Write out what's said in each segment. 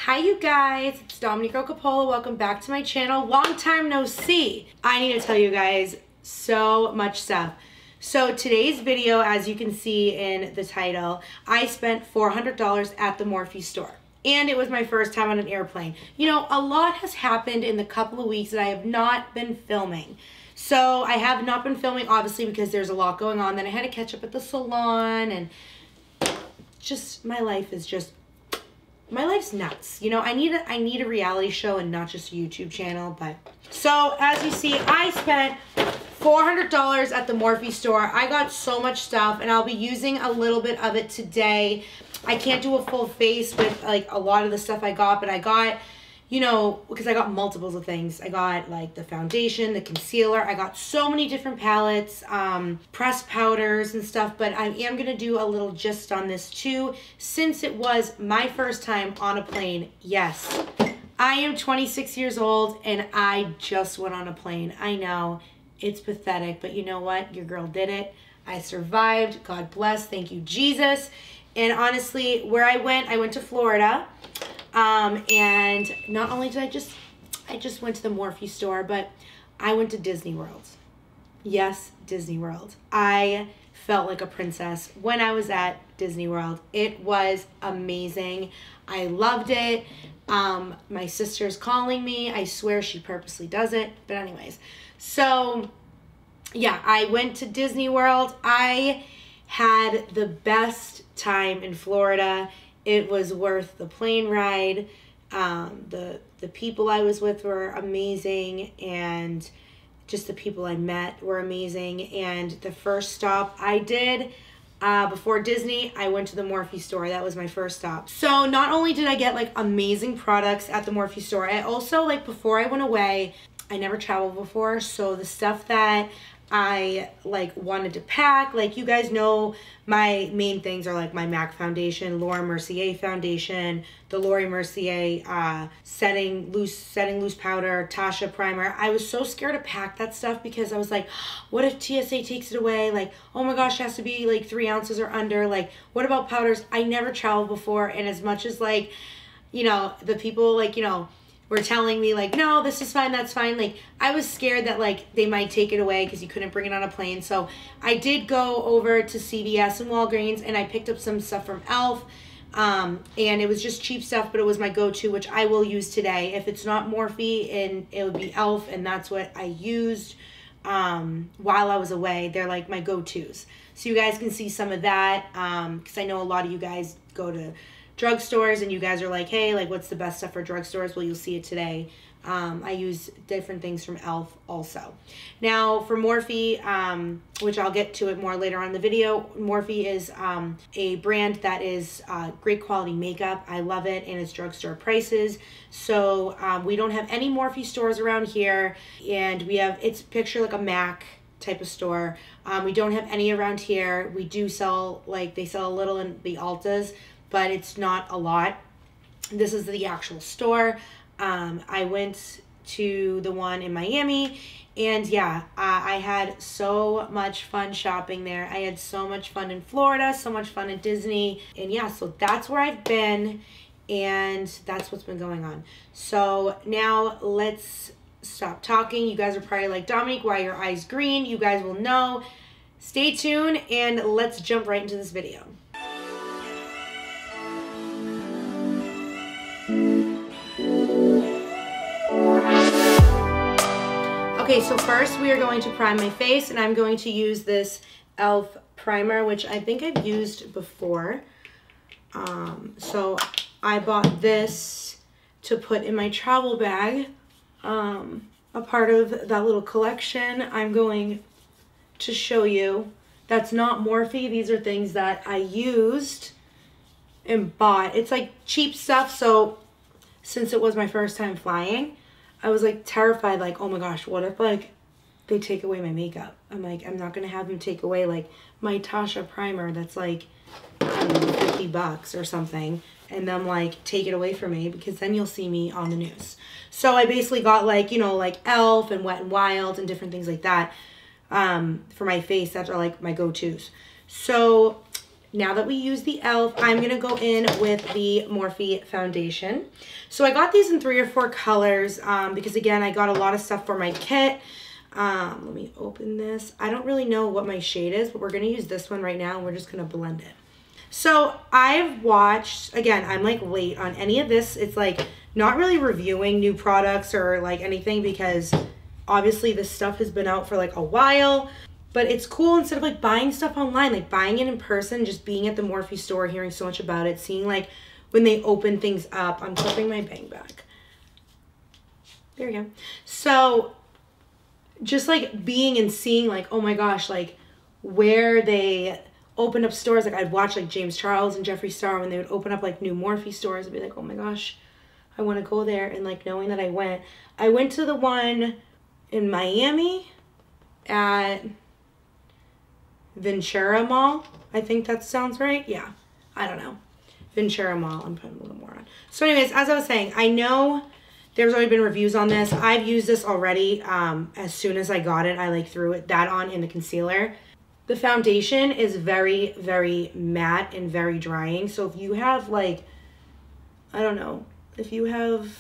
Hi you guys, it's Dominique Earle-Coppola. Welcome back to my channel. Long time no see. I need to tell you guys so much stuff. So today's video, as you can see in the title, I spent $400 at the Morphe store. And it was my first time on an airplane. You know, a lot has happened in the couple of weeks that I have not been filming. So I have not been filming, obviously, because there's a lot going on. Then I had to catch up at the salon, and just my life is just, my life's nuts. You know, I need a reality show and not just a YouTube channel. But so as you see, I spent $400 at the Morphe store. I got so much stuff, and I'll be using a little bit of it today. I can't do a full face with like a lot of the stuff I got, but I got, you know, because I got multiples of things. I got like the foundation, the concealer. I got so many different palettes, pressed powders and stuff, but I am going to do a little gist on this too, since it was my first time on a plane. Yes, I am 26 years old and I just went on a plane. I know it's pathetic, but you know what? Your girl did it. I survived. God bless. Thank you, Jesus. And honestly, where I went to Florida. And not only did I just went to the Morphe store, but I went to Disney World. Yes, Disney World. I felt like a princess when I was at Disney World. It was amazing. I loved it. My sister's calling me. I swear she purposely does it. But anyways, so yeah, I went to Disney World. I had the best time in Florida. It was worth the plane ride. The people I was with were amazing, and just the people I met were amazing. And the first stop I did before Disney, I went to the Morphe store. That was my first stop. So not only did I get like amazing products at the Morphe store, I also, like, before I went away, I never traveled before, so the stuff that I like wanted to pack, like, you guys know my main things are like my MAC foundation, Laura Mercier foundation, the Laura Mercier setting loose powder, Tasha primer. I was so scared to pack that stuff because I was like, what if TSA takes it away? Like, oh my gosh, it has to be like 3 ounces or under. Like, what about powders? I never traveled before, and as much as, like, you know, the people, like, you know, were telling me like, no, this is fine, that's fine. Like, I was scared that like they might take it away because you couldn't bring it on a plane. So I did go over to CVS and Walgreens, and I picked up some stuff from Elf. And it was just cheap stuff, but it was my go-to, which I will use today. If it's not Morphe, and it would be Elf, and that's what I used while I was away. They're like my go-tos. So you guys can see some of that, because I know a lot of you guys go to drugstores and you guys are like, hey, like, what's the best stuff for drugstores? Well, you'll see it today. I use different things from Elf also. Now for Morphe, which I'll get to it more later on in the video, Morphe is a brand that is great quality makeup. I love it, and it's drugstore prices. So we don't have any Morphe stores around here, and we have, it's picture like a MAC type of store. We don't have any around here. We do sell, like, they sell a little in the Ultas, but it's not a lot. This is the actual store. I went to the one in Miami, and yeah, I had so much fun shopping there. I had so much fun in Florida, so much fun at Disney, and yeah, so that's where I've been, and that's what's been going on. So now let's stop talking. You guys are probably like, Dominique, why are your eyes green? You guys will know. Stay tuned, and let's jump right into this video. Okay, so first we are going to prime my face, and I'm going to use this Elf primer, which I think I've used before. So I bought this to put in my travel bag, a part of that little collection. I'm going to show you. That's not Morphe. These are things that I used and bought. It's like cheap stuff, so since it was my first time flying, I was like terrified, like, oh my gosh, what if like they take away my makeup? I'm like, I'm not gonna have them take away like my Tasha primer that's like, I don't know, 50 bucks or something, and them like take it away from me, because then you'll see me on the news. So I basically got like, you know, like Elf and Wet n Wild and different things like that for my face that are like my go-tos. So now that we use the e.l.f., I'm going to go in with the Morphe foundation. So I got these in 3 or 4 colors because, again, I got a lot of stuff for my kit. Let me open this. I don't really know what my shade is, but we're going to use this one right now, and we're just going to blend it. So I've watched, again, I'm like late on any of this. It's like not really reviewing new products or like anything because obviously this stuff has been out for like a while. But it's cool instead of like buying stuff online, like buying it in person, just being at the Morphe store, hearing so much about it, seeing like when they open things up. I'm clipping my bang back. There we go. So just like being and seeing like, oh my gosh, like where they opened up stores. Like I'd watch like James Charles and Jeffree Star when they would open up like new Morphe stores. I'd be like, oh my gosh, I want to go there. And like knowing that I went to the one in Miami at Ventura Mall. I think that sounds right. Yeah, I don't know. Ventura Mall. I'm putting a little more on. So anyways, as I was saying, I know there's already been reviews on this. I've used this already. As soon as I got it, I like threw that on in the concealer. The foundation is very, very matte and very drying. So if you have like, I don't know, if you have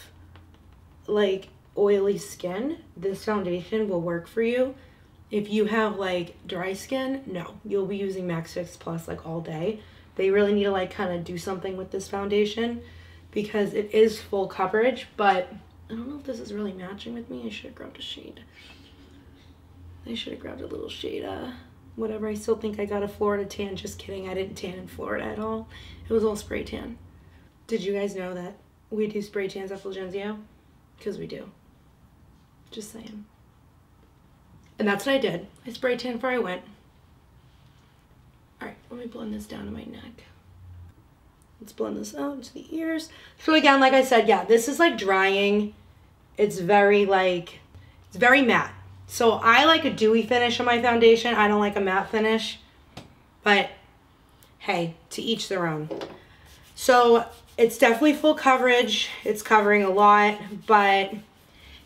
like oily skin, this foundation will work for you. If you have like dry skin, no, you'll be using Max Fix Plus like all day. They really need to like kind of do something with this foundation because it is full coverage, but I don't know if this is really matching with me. I should have grabbed a shade. I should have grabbed a little shade, whatever. I still think I got a Florida tan. Just kidding, I didn't tan in Florida at all. It was all spray tan. Did you guys know that we do spray tans at Fulgenzio? Because we do. Just saying. And that's what I did. I spray tan before I went. All right, let me blend this down to my neck. Let's blend this out into the ears. So again, like I said, yeah, this is like drying. It's very like, it's very matte. So I like a dewy finish on my foundation. I don't like a matte finish. But hey, to each their own. So it's definitely full coverage. It's covering a lot, but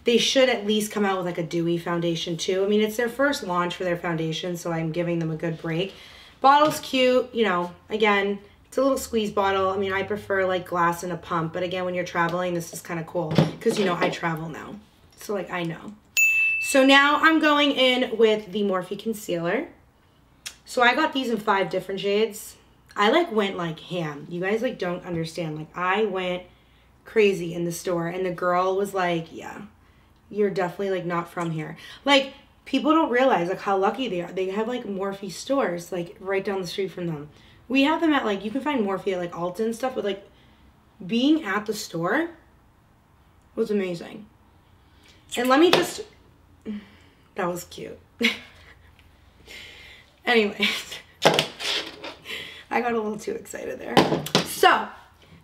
they should at least come out with like a dewy foundation too. I mean, it's their first launch for their foundation, so I'm giving them a good break. Bottle's cute, you know, again, it's a little squeeze bottle. I mean, I prefer like glass and a pump, but again, when you're traveling, this is kind of cool because, you know, I travel now. So like, I know. So now I'm going in with the Morphe concealer. So I got these in 5 different shades. I like went like ham. You guys like don't understand. Like I went crazy in the store and the girl was like, yeah, you're definitely like not from here. Like people don't realize like how lucky they are. They have like Morphe stores like right down the street from them. We have them at like, you can find Morphe at like Ulta and stuff, but like being at the store was amazing. And let me just, that was cute. Anyways, I got a little too excited there. So,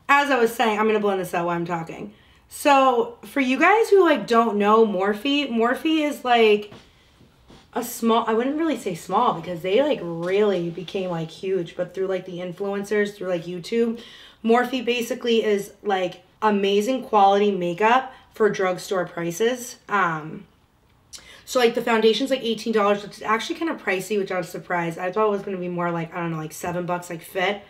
as I was saying, I'm going to blend this out while I'm talking. So, for you guys who like don't know Morphe, Morphe is like a small, I wouldn't really say small because they like really became like huge, but through like the influencers, through like YouTube, Morphe basically is like amazing quality makeup for drugstore prices. So like the foundation's like $18, which is actually kind of pricey, which I was surprised. I thought it was going to be more like, I don't know, like $7 like fit.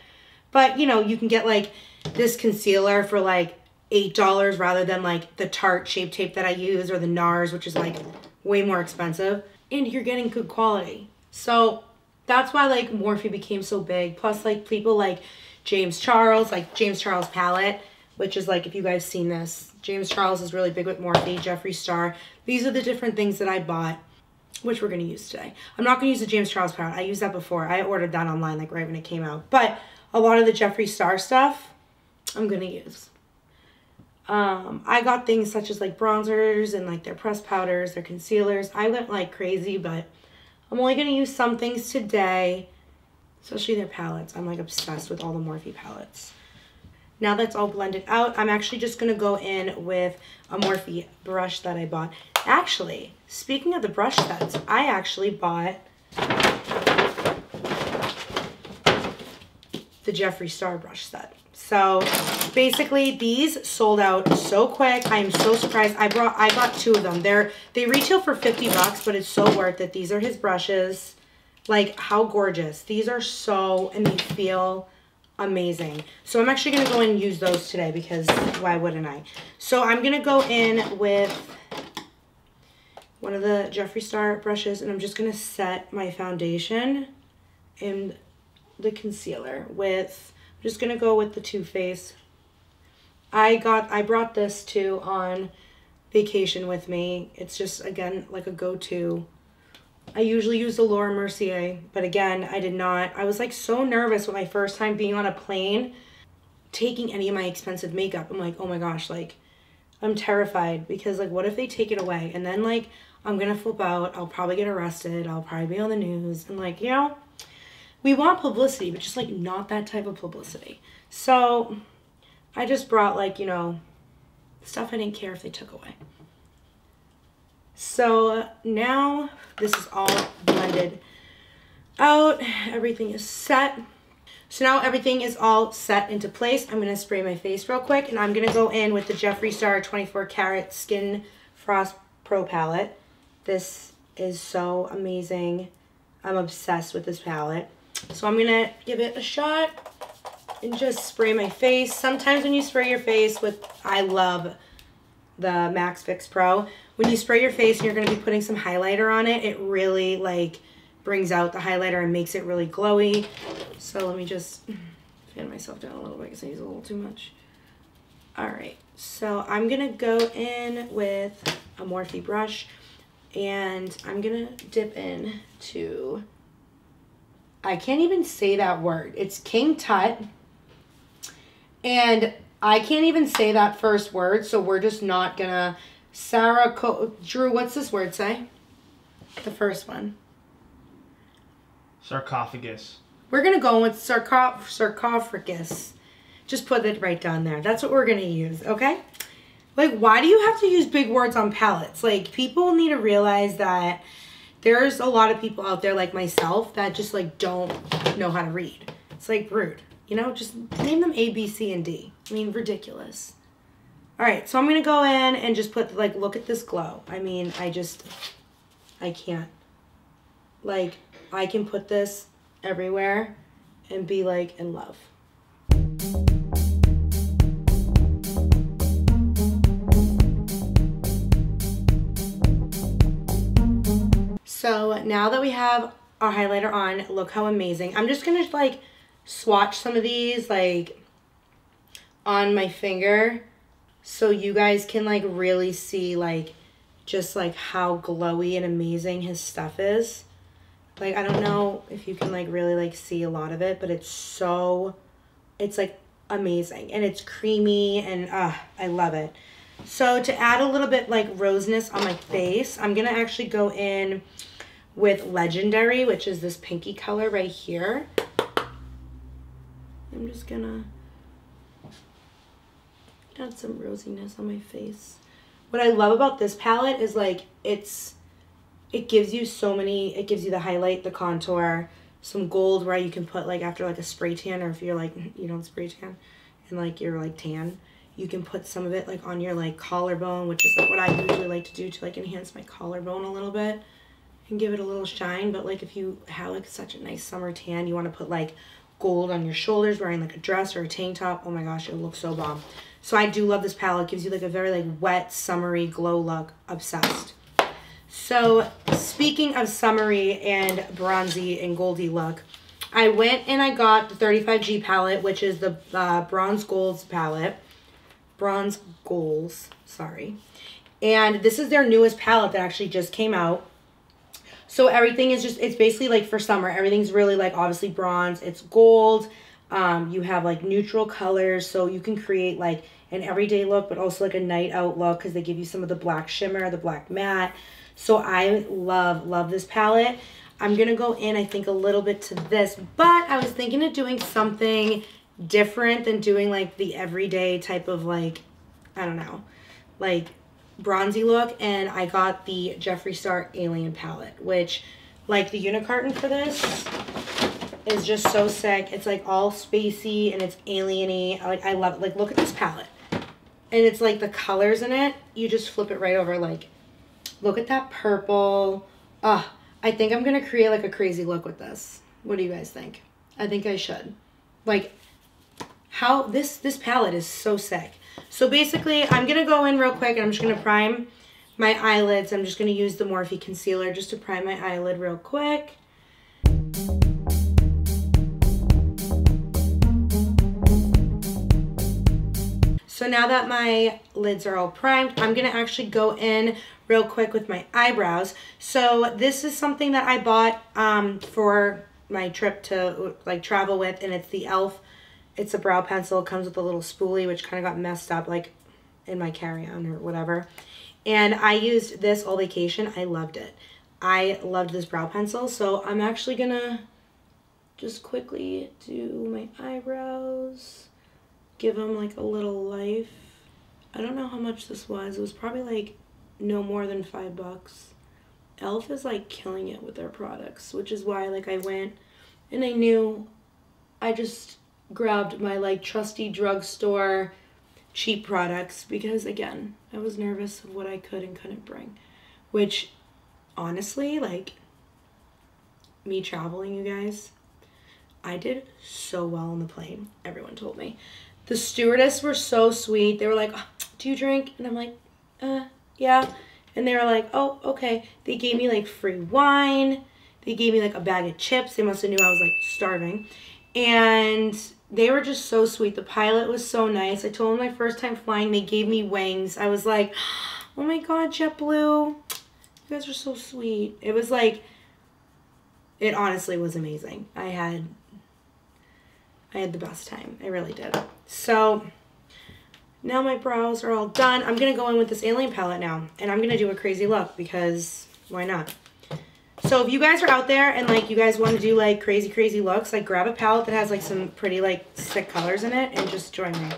But you know, you can get like this concealer for like $8 rather than like the Tarte Shape Tape that I use or the NARS, which is like way more expensive. And you're getting good quality. So that's why like Morphe became so big. Plus like people like James Charles, like James Charles palette, which is like, if you guys seen this, James Charles is really big with Morphe, Jeffree Star. These are the different things that I bought, which we're going to use today. I'm not going to use the James Charles palette. I used that before. I ordered that online like right when it came out. But a lot of the Jeffree Star stuff, I'm going to use. I got things such as like bronzers and like their pressed powders, their concealers. I went like crazy, but I'm only going to use some things today, especially their palettes. I'm like obsessed with all the Morphe palettes. Now that's all blended out, I'm actually just going to go in with a Morphe brush that I bought. Actually, speaking of the brush sets, I actually bought the Jeffree Star brush set. So basically these sold out so quick. I'm so surprised. I got 2 of them. They retail for $50, but it's so worth it. These are his brushes. Like, how gorgeous. These are so, and they feel amazing. So I'm actually going to go in and use those today because why wouldn't I? So I'm going to go in with one of the Jeffree Star brushes, and I'm just going to set my foundation and the concealer with, I'm just going to go with the Too Faced. I brought this too on vacation with me. It's just, again, like a go-to. I usually use the Laura Mercier, but again, I did not. I was like so nervous with my first time being on a plane, taking any of my expensive makeup. I'm like, oh my gosh, like, I'm terrified because like, what if they take it away? And then like, I'm going to flip out. I'll probably get arrested. I'll probably be on the news. And like, you know, we want publicity, but just like not that type of publicity. So I just brought like, you know, stuff I didn't care if they took away. So now this is all blended out. Everything is set. So now everything is all set into place. I'm going to spray my face real quick, and I'm going to go in with the Jeffree Star 24 Karat Skin Frost Pro Palette. This is so amazing. I'm obsessed with this palette. So I'm going to give it a shot and just spray my face. Sometimes when you spray your face with, I love the Max Fix Pro. When you spray your face and you're going to be putting some highlighter on it, it really like brings out the highlighter and makes it really glowy. So let me just fan myself down a little bit because I use a little too much. Alright, so I'm going to go in with a Morphe brush, and I'm going to dip in to, I can't even say that word. It's King Tut. And I can't even say that first word, so we're just not gonna. Drew, what's this word say? The first one. Sarcophagus. We're gonna go with sarcophagus. Just put it right down there. That's what we're gonna use, okay? Like, why do you have to use big words on palettes? Like, people need to realize that there's a lot of people out there like myself that just like don't know how to read. It's like rude. You know, just name them A, B, C, and D. I mean, ridiculous. All right, so I'm going to go in and just put, like, look at this glow. I mean, I can't. Like, I can put this everywhere and be, like, in love. So now that we have our highlighter on, look how amazing. I'm just going to, like, swatch some of these like on my finger so you guys can like really see like just like how glowy and amazing his stuff is. Like, I don't know if you can like really like see a lot of it, but it's like amazing, and it's creamy, and I love it. So to add a little bit like rosiness on my face, I'm gonna actually go in with Legendary, which is this pinky color right here. I'm just gonna add some rosiness on my face. What I love about this palette is like it gives you so many, it gives you the highlight, the contour, some gold where you can put like after like a spray tan, or if you're like, you don't spray tan and like you're like tan, you can put some of it like on your like collarbone, which is like what I usually like to do to like enhance my collarbone a little bit and give it a little shine. But like if you have like such a nice summer tan, you want to put like gold on your shoulders wearing like a dress or a tank top, oh my gosh, it looks so bomb. So I do love this palette. It gives you like a very like wet, summery glow look. Obsessed. So speaking of summery and bronzy and goldy look, I went and I got the 35G palette, which is the Bronze Goals palette. Bronze Goals, sorry. And this is their newest palette that actually just came out. So everything is just, it's basically like for summer. Everything's really like obviously bronze. It's gold. You have like neutral colors. So you can create like an everyday look, but also like a night out look because they give you some of the black shimmer, the black matte. So I love this palette. I'm going to go in, I think, a little bit to this. But I was thinking of doing something different than doing like the everyday type of like, I don't know, like bronzy look, and I got the Jeffree Star Alien palette, which like the unicarton for this is just so sick. It's like all spacey and it's alien-y. Like I love it. Like look at this palette, and it's like the colors in it, you just flip it right over. Like look at that purple. I think I'm going to create like a crazy look with this. What do you guys think? I think I should. Like, how this palette is so sick. So basically, I'm going to go in real quick and I'm just going to prime my eyelids. I'm just going to use the Morphe concealer just to prime my eyelid real quick. So now that my lids are all primed, I'm going to actually go in real quick with my eyebrows. So this is something that I bought for my trip to like travel with, and it's the e.l.f. It's a brow pencil. It comes with a little spoolie, which kind of got messed up like in my carry-on or whatever. And I used this all vacation. I loved it. I loved this brow pencil. So I'm actually going to just quickly do my eyebrows. Give them like a little life. I don't know how much this was. It was probably like no more than $5. e.l.f. is like killing it with their products, which is why like I went and I knew I just grabbed my like trusty drugstore cheap products because again, I was nervous of what I could and couldn't bring, which honestly, like me traveling, you guys, I did so well on the plane. Everyone told me. The stewardess were so sweet. They were like, oh, do you drink? And I'm like, yeah. And they were like, oh, okay. They gave me like free wine. They gave me like a bag of chips. They must have knew I was like starving. And they were just so sweet. The pilot was so nice. I told them my first time flying, they gave me wings. I was like, oh my God, JetBlue. You guys are so sweet. It was like, it honestly was amazing. I had the best time. I really did. So now my brows are all done. I'm going to go in with this alien palette now. And I'm going to do a crazy look because why not? So if you guys are out there and like you guys want to do like crazy looks, like grab a palette that has like some pretty like sick colors in it and just join me.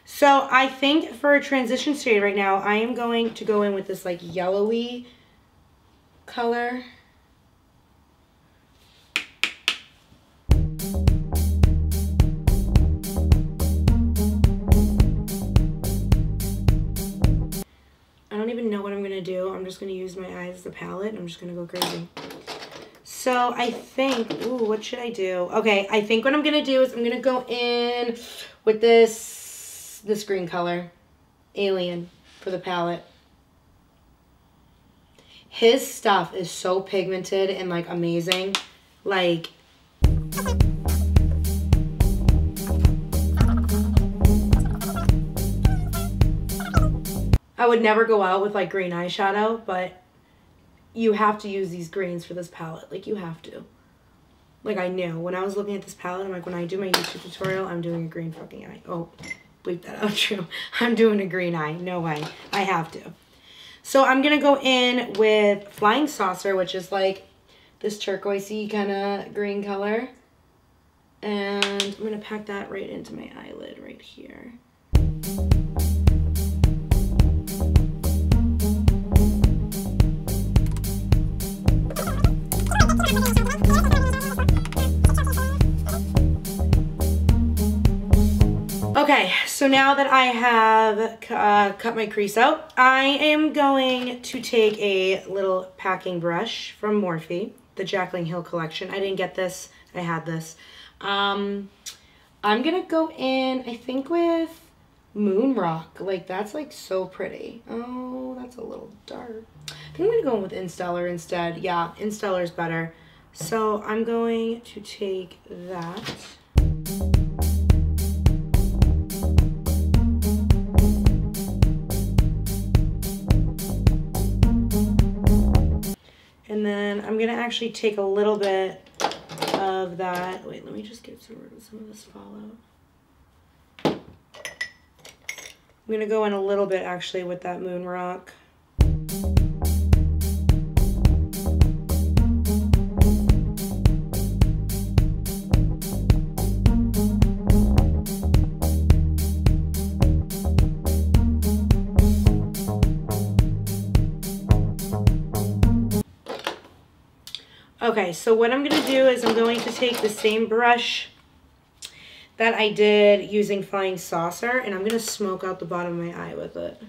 So I think for a transition shade right now, I am going to go in with this like yellowy color. I don't even know what I'm going to do. I'm just going to use my eyes as the palette. I'm just going to go crazy. So I think, ooh, what should I do? Okay, I think what I'm going to do is I'm going to go in with this green color, Alien, for the palette. His stuff is so pigmented and like amazing. Like, I would never go out with like green eyeshadow, but you have to use these greens for this palette. Like you have to. Like I knew when I was looking at this palette, I'm like, when I do my YouTube tutorial, I'm doing a green fucking eye. Oh, bleep that out, true. I'm doing a green eye. No way. I have to. So I'm going to go in with Flying Saucer, which is like this turquoisey kind of green color. And I'm going to pack that right into my eyelid right here. Okay, so now that I have cut my crease out, I am going to take a little packing brush from Morphe, the Jaclyn Hill collection. I didn't get this, I had this. I'm gonna go in, I think with Moon Rock. Like that's like so pretty. Oh, that's a little dark. I think I'm gonna go in with Instellar instead. Yeah, Instellar is better. So I'm going to take that. And then I'm going to actually take a little bit of that. Wait, let me just get some of this fallout. I'm going to go in a little bit actually with that Moon Rock. Okay, so what I'm going to do is I'm going to take the same brush that I did using Flying Saucer, and I'm going to smoke out the bottom of my eye with it.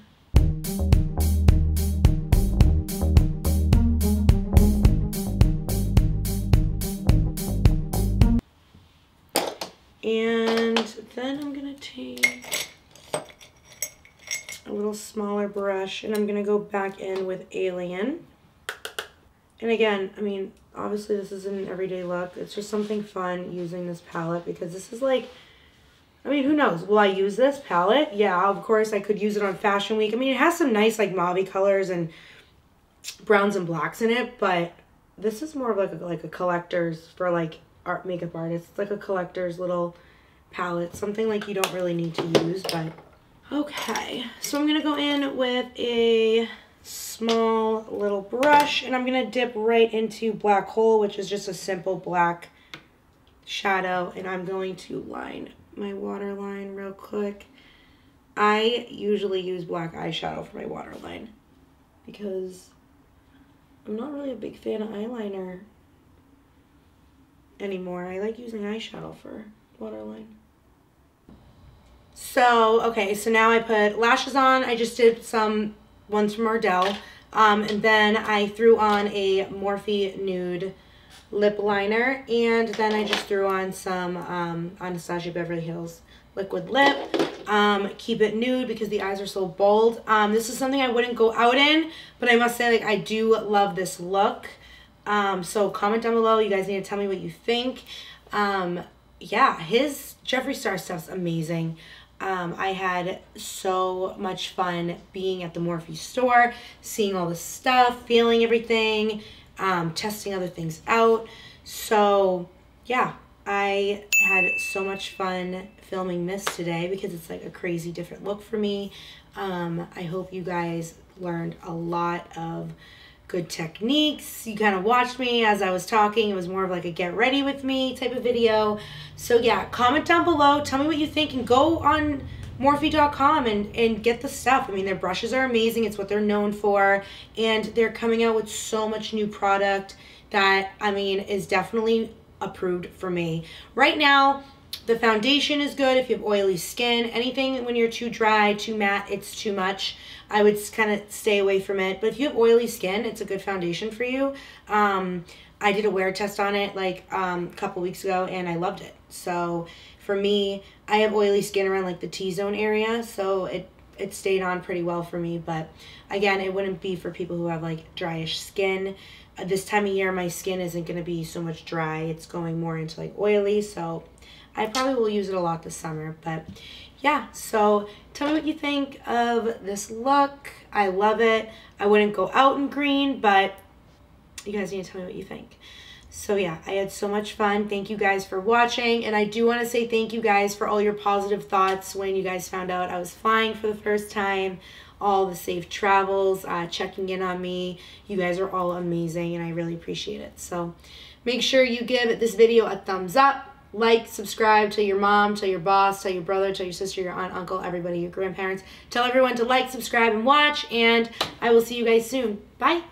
And then I'm gonna take a little smaller brush and I'm gonna go back in with Alien. And again, I mean, obviously this isn't an everyday look. It's just something fun using this palette because this is like, I mean, who knows? Will I use this palette? Yeah, of course I could use it on Fashion Week. I mean, it has some nice like mauve colors and browns and blacks in it, but this is more of like a collector's for like makeup artists. It's like a collector's little palette, something like you don't really need to use, but okay. So I'm gonna go in with a small little brush and I'm gonna dip right into Black Hole, which is just a simple black shadow, and I'm going to line my waterline real quick. I usually use black eyeshadow for my waterline because I'm not really a big fan of eyeliner anymore. I like using eyeshadow for waterline. So, okay, so now I put lashes on. I just did some ones from Ardell. And then I threw on a Morphe Nude lip liner. And then I just threw on some Anastasia Beverly Hills liquid lip. Keep it nude because the eyes are so bold. This is something I wouldn't go out in, but I must say, like, I do love this look. So comment down below. You guys need to tell me what you think. Yeah, his Jeffree Star stuff's amazing. I had so much fun being at the Morphe store, seeing all the stuff, feeling everything, testing other things out. So yeah, I had so much fun filming this today because it's like a crazy different look for me. I hope you guys learned a lot of good techniques. You kind of watched me as I was talking. It was more of like a get ready with me type of video. So yeah, comment down below. Tell me what you think and go on Morphe.com and get the stuff. I mean, their brushes are amazing. It's what they're known for. And they're coming out with so much new product that, I mean, is definitely approved for me. Right now, the foundation is good if you have oily skin. Anything when you're too dry, too matte, it's too much. I would kind of stay away from it. But if you have oily skin, it's a good foundation for you. I did a wear test on it like a couple weeks ago and I loved it. So for me, I have oily skin around like the T-zone area, so it stayed on pretty well for me. But again, it wouldn't be for people who have like dryish skin. This time of year, my skin isn't going to be so much dry. It's going more into like oily, so I probably will use it a lot this summer. But yeah, so tell me what you think of this look. I love it. I wouldn't go out in green, but you guys need to tell me what you think. So yeah, I had so much fun. Thank you guys for watching. And I do want to say thank you guys for all your positive thoughts when you guys found out I was flying for the first time. All the safe travels, checking in on me. You guys are all amazing and I really appreciate it. So make sure you give this video a thumbs up. Like, subscribe, tell your mom, tell your boss, tell your brother, tell your sister, your aunt, uncle, everybody, your grandparents. Tell everyone to like, subscribe, and watch. And I will see you guys soon. Bye.